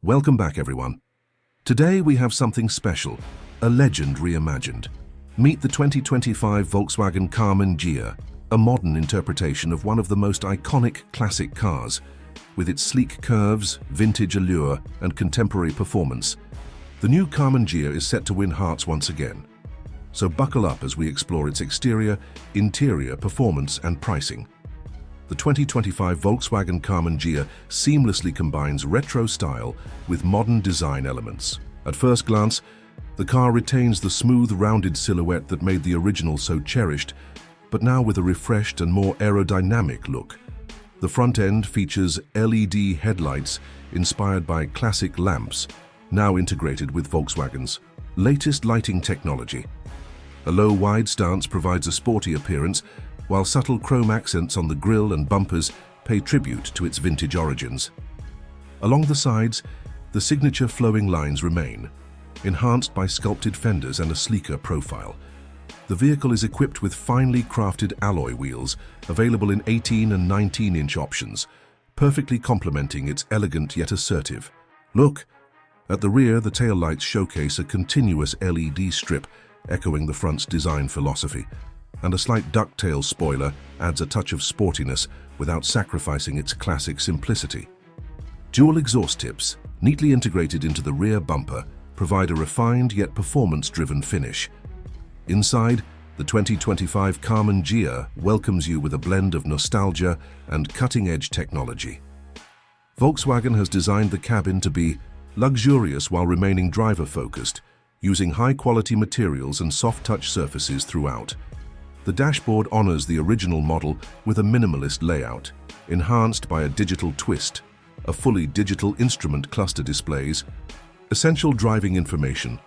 Welcome back, everyone. Today we have something special, a legend reimagined. Meet the 2025 Volkswagen Karmann Ghia, a modern interpretation of one of the most iconic classic cars. With its sleek curves, vintage allure, and contemporary performance, the new Karmann Ghia is set to win hearts once again. So buckle up as we explore its exterior, interior, performance, and pricing. The 2025 Volkswagen Karmann Ghia seamlessly combines retro style with modern design elements. At first glance, the car retains the smooth, rounded silhouette that made the original so cherished, but now with a refreshed and more aerodynamic look. The front end features LED headlights inspired by classic lamps, now integrated with Volkswagen's latest lighting technology. A low, wide stance provides a sporty appearance, while subtle chrome accents on the grille and bumpers pay tribute to its vintage origins. Along the sides, the signature flowing lines remain, enhanced by sculpted fenders and a sleeker profile. The vehicle is equipped with finely crafted alloy wheels, available in 18 and 19-inch options, perfectly complementing its elegant yet assertive look. At the rear, the taillights showcase a continuous LED strip, echoing the front's design philosophy, and a slight ducktail spoiler adds a touch of sportiness without sacrificing its classic simplicity. Dual exhaust tips, neatly integrated into the rear bumper, provide a refined yet performance-driven finish. Inside, the 2025 Karmann Ghia welcomes you with a blend of nostalgia and cutting-edge technology. Volkswagen has designed the cabin to be luxurious while remaining driver-focused, using high-quality materials and soft-touch surfaces throughout. The dashboard honors the original model with a minimalist layout, enhanced by a digital twist. A fully digital instrument cluster displays essential driving information,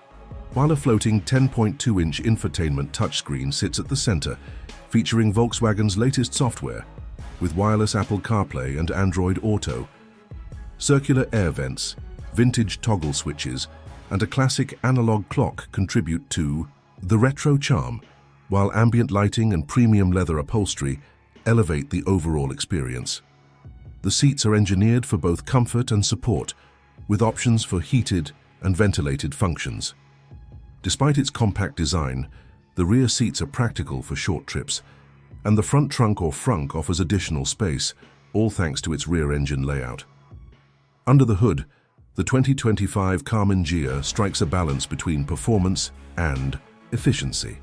while a floating 10.2-inch infotainment touchscreen sits at the center, featuring Volkswagen's latest software, with wireless Apple CarPlay and Android Auto. Circular air vents, vintage toggle switches, and a classic analog clock contribute to the retro charm, while ambient lighting and premium leather upholstery elevate the overall experience. The seats are engineered for both comfort and support, with options for heated and ventilated functions. Despite its compact design, the rear seats are practical for short trips, and the front trunk or frunk offers additional space, all thanks to its rear engine layout. Under the hood, the 2025 Karmann Ghia strikes a balance between performance and efficiency.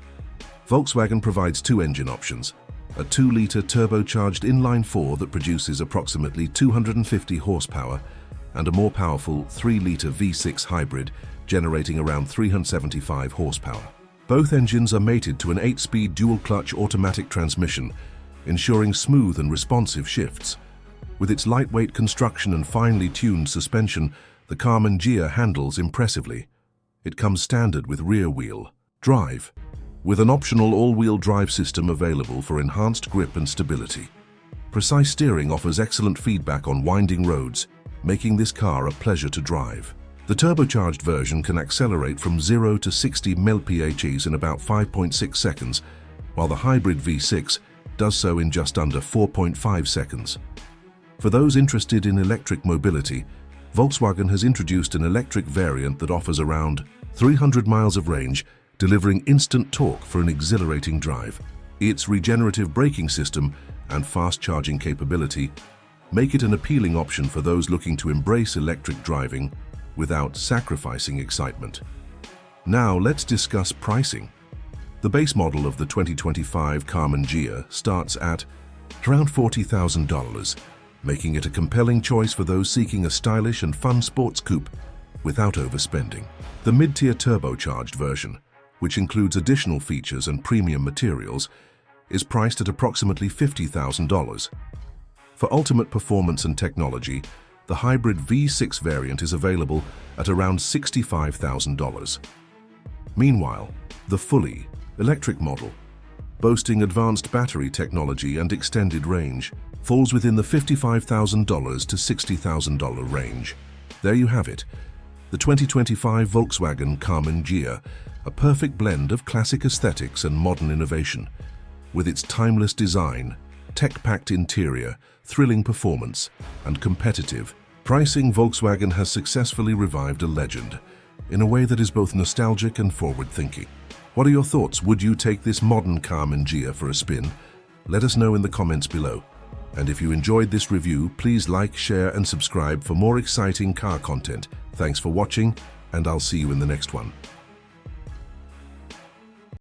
Volkswagen provides two engine options: a 2-liter turbocharged inline-4 that produces approximately 250 horsepower, and a more powerful 3-liter V6 hybrid generating around 375 horsepower. Both engines are mated to an 8-speed dual-clutch automatic transmission, ensuring smooth and responsive shifts. With its lightweight construction and finely tuned suspension, the Karmann Ghia handles impressively. It comes standard with rear-wheel drive, with an optional all-wheel drive system available for enhanced grip and stability. Precise steering offers excellent feedback on winding roads, making this car a pleasure to drive. The turbocharged version can accelerate from 0 to 60 mph in about 5.6 seconds, while the hybrid V6 does so in just under 4.5 seconds. For those interested in electric mobility, Volkswagen has introduced an electric variant that offers around 300 miles of range, delivering instant torque for an exhilarating drive. Its regenerative braking system and fast charging capability make it an appealing option for those looking to embrace electric driving without sacrificing excitement. Now let's discuss pricing. The base model of the 2025 Karmann Ghia starts at around $40,000, making it a compelling choice for those seeking a stylish and fun sports coupe without overspending. The mid-tier turbocharged version, which includes additional features and premium materials, is priced at approximately $50,000. For ultimate performance and technology, the hybrid V6 variant is available at around $65,000. Meanwhile, the fully electric model, boasting advanced battery technology and extended range, falls within the $55,000 to $60,000 range. There you have it, the 2025 Volkswagen Karmann Ghia, a perfect blend of classic aesthetics and modern innovation. With its timeless design, tech-packed interior, thrilling performance, and competitive Pricing, Volkswagen has successfully revived a legend in a way that is both nostalgic and forward-thinking. What are your thoughts? Would you take this modern Karmann Ghia for a spin? Let us know in the comments below. And if you enjoyed this review, please like, share and subscribe for more exciting car content. Thanks for watching, and I'll see you in the next one.